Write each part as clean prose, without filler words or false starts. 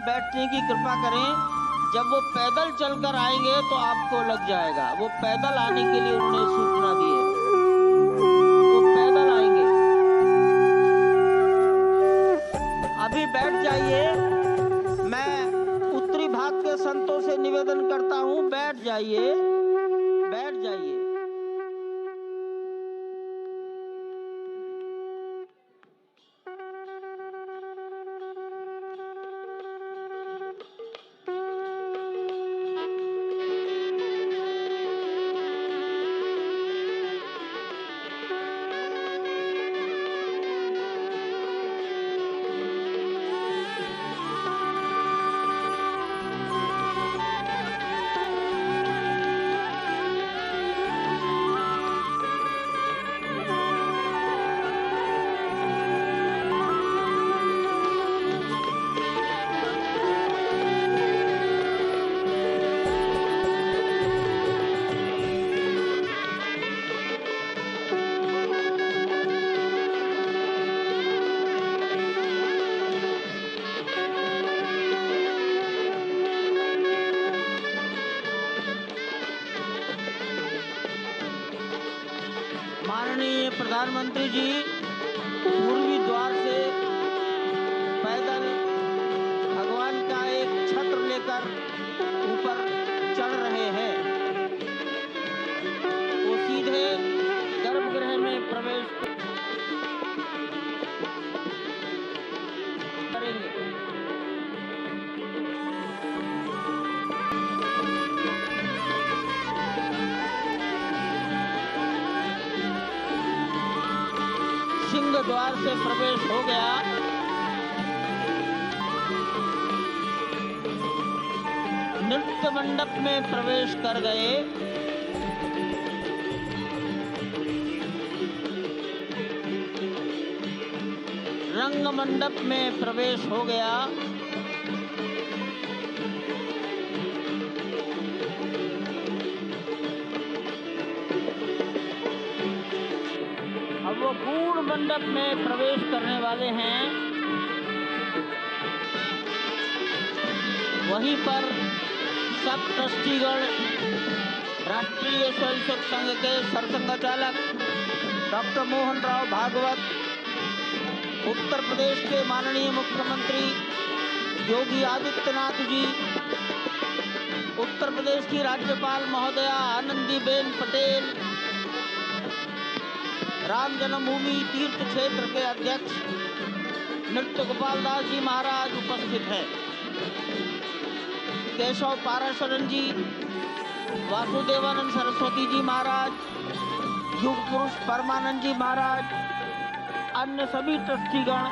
बैठने की कृपा करें। जब वो पैदल चलकर आएंगे तो आपको लग जाएगा। वो पैदल आने के लिए उन्होंने सूचना दी है, वो पैदल आएंगे। अभी बैठ जाइए। मैं उत्तरी भाग के संतों से निवेदन करता हूं, बैठ जाइए, बैठ जाइए। माननीय प्रधानमंत्री जी पूर्वी द्वार से पैदल भगवान का एक छत्र लेकर ऊपर चढ़ रहे हैं। वो सीधे गर्भगृह में प्रवेश करेंगे। सिंह द्वार से प्रवेश हो गया। नृत्य मंडप में प्रवेश कर गए। रंग मंडप में प्रवेश हो गया। अब वो पूर्ण मंडप में प्रवेश करने वाले हैं। वहीं पर सब ट्रस्टीगण, राष्ट्रीय स्वयंसेवक संघ के सरसंघचालक डॉक्टर मोहन राव भागवत, उत्तर प्रदेश के माननीय मुख्यमंत्री योगी आदित्यनाथ जी, उत्तर प्रदेश की राज्यपाल महोदया आनंदीबेन पटेल, राम जन्मभूमि तीर्थ क्षेत्र के अध्यक्ष नृत्य गोपाल दास जी महाराज उपस्थित हैं। केशव पाराशरन जी, वासुदेवानंद सरस्वती जी महाराज, युग पुरुष परमानंद जी महाराज, अन्य सभी ट्रस्टीगण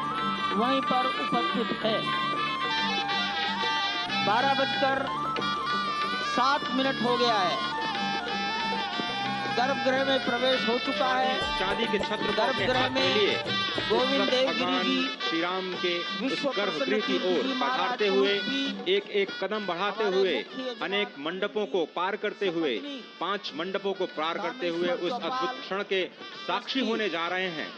वहीं पर उपस्थित है। 12:07 हो गया है। गर्भगृह में प्रवेश हो चुका है। चांदी के छत्र गर्भगृह में गोविंद देवगिरी जी श्री राम के उस गर्भगृह की ओर पधारते हुए एक एक कदम बढ़ाते हुए अनेक मंडपों को पार करते हुए 5 मंडपों को पार करते हुए उस अद्भुत क्षण के साक्षी होने जा रहे हैं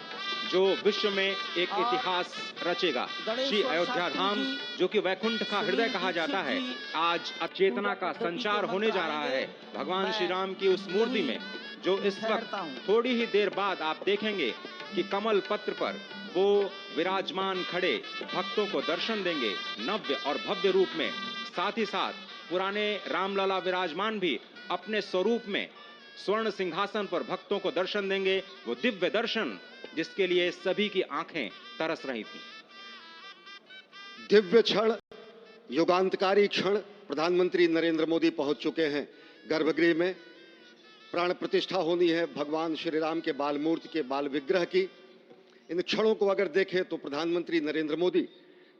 जो विश्व में एक इतिहास रचेगा। श्री अयोध्या धाम जो कि वैकुंठ का हृदय कहा जाता है, आज चेतना का संचार होने जा रहा है भगवान श्री राम की उस मूर्ति में, जो इस वक्त थोड़ी ही देर बाद आप देखेंगे कि कमल पत्र पर वो विराजमान खड़े भक्तों को दर्शन देंगे नव्य और भव्य रूप में। साथ ही साथ पुराने रामलला विराजमान भी अपने स्वरूप में स्वर्ण सिंहासन पर भक्तों को दर्शन देंगे। वो दिव्य दर्शन जिसके लिए सभी की आंखें तरस रही थी। दिव्य क्षण, युगांतकारी क्षण। प्रधानमंत्री नरेंद्र मोदी पहुंच चुके हैं गर्भगृह में। प्राण प्रतिष्ठा होनी है भगवान श्री राम के बाल मूर्ति के बाल विग्रह की। इन क्षणों को अगर देखें तो प्रधानमंत्री नरेंद्र मोदी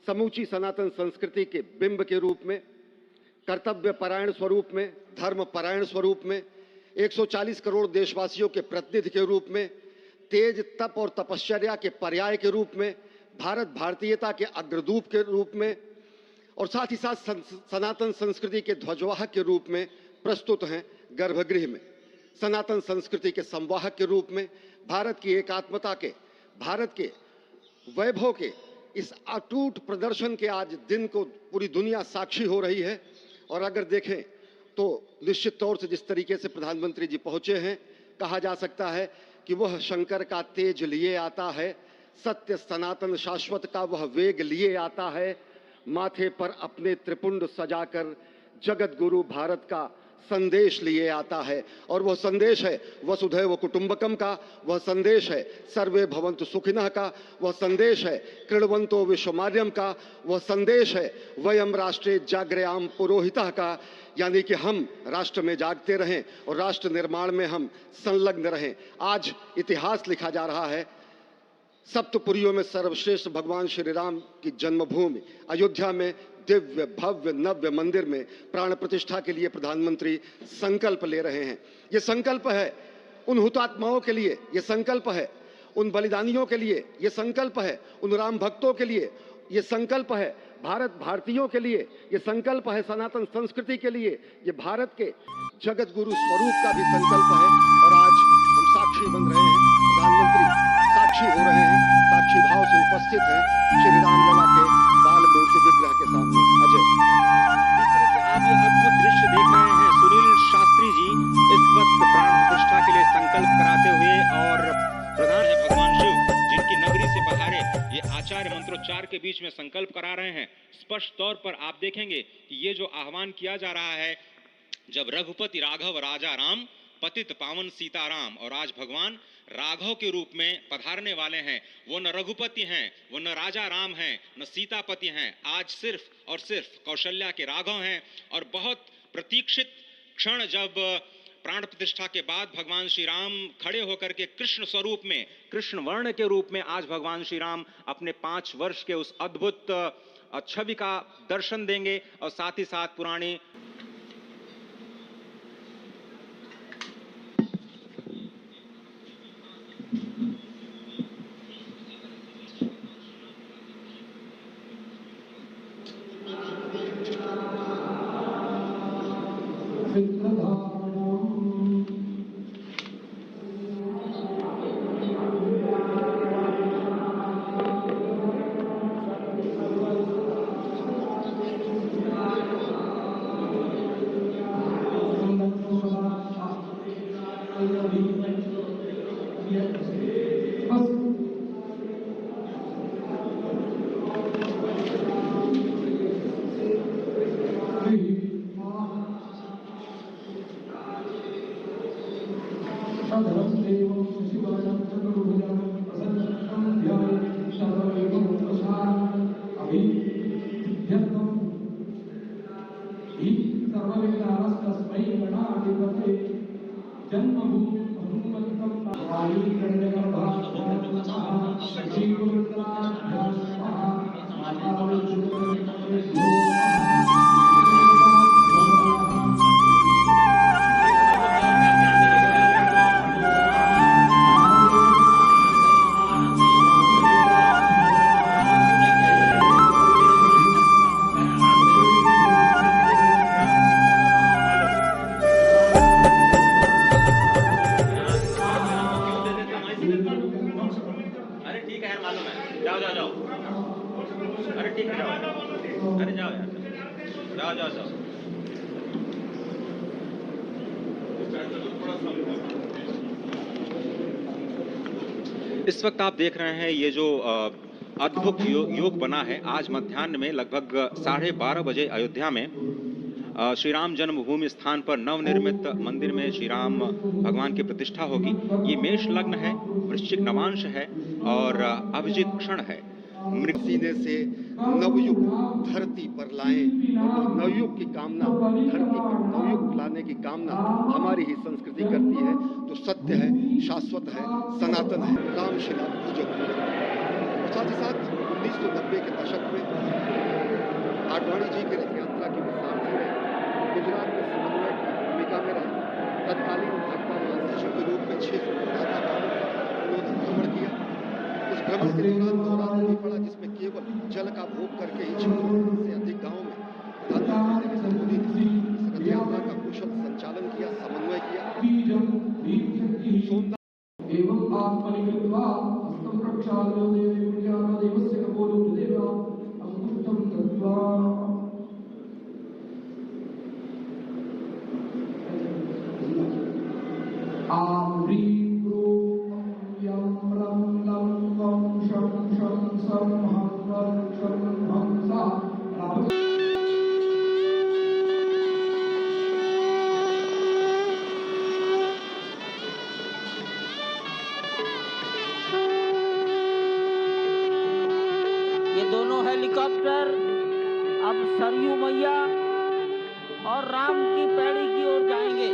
समूची सनातन संस्कृति के बिंब के रूप में, कर्तव्य परायण स्वरूप में, धर्म परायण स्वरूप में, 140 करोड़ देशवासियों के प्रतिनिधि के रूप में, तेज तप और तपश्चर्या के पर्याय के रूप में, भारत भारतीयता के अग्रदूत के रूप में और साथ ही साथ सनातन संस्कृति के ध्वजवाहक के रूप में प्रस्तुत हैं गर्भगृह में। सनातन संस्कृति के संवाहक के रूप में, भारत की एकात्मता के, भारत के वैभव के इस अटूट प्रदर्शन के आज दिन को पूरी दुनिया साक्षी हो रही है। और अगर देखें तो निश्चित तौर से जिस तरीके से प्रधानमंत्री जी पहुंचे हैं, कहा जा सकता है कि वह शंकर का तेज लिए आता है, सत्य सनातन शाश्वत का वह वेग लिए आता है, माथे पर अपने त्रिपुंड सजाकर जगत गुरु भारत का संदेश लिए आता है। और वह संदेश है वसुधैव कुटुंबकम का, वह संदेश है सर्वे भवन्तु सुखिनः का, वह संदेश है कृण्वन्तो विश्वमार्यम का, वह संदेश है वयम राष्ट्रे जाग्रयाम पुरोहितः का, यानी कि हम राष्ट्र में जागते रहें और राष्ट्र निर्माण में हम संलग्न रहें। आज इतिहास लिखा जा रहा है। सप्तपुरियों में सर्वश्रेष्ठ भगवान श्री राम की जन्मभूमि अयोध्या में दिव्य भव्य नव्य मंदिर में प्राण प्रतिष्ठा के लिए प्रधानमंत्री संकल्प ले रहे हैं। ये संकल्प है उन हुतात्माओं के लिए, ये संकल्प है उन बलिदानियों के लिए, ये संकल्प है उन राम भक्तों के लिए, ये संकल्प है भारत भारतीयों के लिए, ये संकल्प है सनातन संस्कृति के लिए, ये भारत के जगत गुरु स्वरूप का भी संकल्प है। और आज हम साक्षी बन रहे हैं, प्रधानमंत्री साक्षी हो रहे हैं, साक्षी भाव से उपस्थित हैं श्री रामलला के बाल मूर्ति विग्रह के सामने। अजय, जिस तरह से आप ये अद्भुत दृश्य देख रहे हैं, सुनील शास्त्री जी इस वक्त प्राण प्रतिष्ठा के लिए संकल्प कराते हुए, और प्रधान है भगवान शिव जिनकी नगरी से पधारे, ये आचार्य मंत्रोच्चार के बीच में संकल्प करा रहे हैं। स्पष्ट तौर पर आप देखेंगे कि ये जो आह्वान किया जा रहा है, जब रघुपति राघव राजा राम, पतित पावन सीताराम, और आज भगवान राघव के रूप में पधारने वाले हैं। वो न रघुपति हैं, वो न राजा राम हैं, न सीतापति हैं, आज सिर्फ और सिर्फ कौशल्या के राघव हैं। और बहुत प्रतीक्षित क्षण जब प्राण प्रतिष्ठा के बाद भगवान श्री राम खड़े होकर के कृष्ण स्वरूप में, कृष्ण वर्ण के रूप में आज भगवान श्री राम अपने 5 वर्ष के उस अद्भुत छवि का दर्शन देंगे। और साथ ही साथ पुरानी इस वक्त आप देख रहे हैं ये जो अद्भुत योग बना है। आज मध्याह्न में लगभग 12:30 बजे अयोध्या में श्री राम जन्मभूमि स्थान पर नवनिर्मित मंदिर में श्री राम भगवान की प्रतिष्ठा होगी। ये मेष लग्न है, वृश्चिक नवांश है और अभिजीत क्षण है। सीने से नवयुग धरती पर लाएं, और नवयुग की कामना, धरती पर नवयुग लाने की कामना हमारी ही संस्कृति करती है। तो सत्य है, शाश्वत है, सनातन है, रामशिला पूजक। साथ ही साथ 1990 के दशक में आडवाणी जी की रथ यात्रा की सारथी रहे, गुजरात में समन्वय की भूमिका में रहे, तत्कालीन भाजपा महासचिव के रूप में 6 सुप्रधाता गांवों का उन्होंने भ्रमण किया। उस भ्रमण के दौरान नवरात्रि पड़ा जिसमें केवल जल का भोग करके ही 600 से अधिक गांवों में प्रधानमंत्री ने संबोधित रथ यात्रा का कुशल संचालन किया, समन्वय किया। ये दोनों हेलीकॉप्टर अब सरयू मैया और राम की पैड़ी की ओर जाएंगे।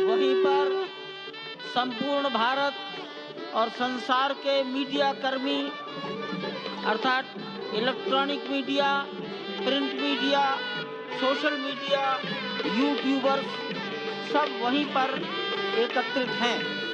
वहीं पर संपूर्ण भारत और संसार के मीडिया कर्मी अर्थात electronic media, print media, social media, YouTubers सब वहीं पर एकत्रित हैं।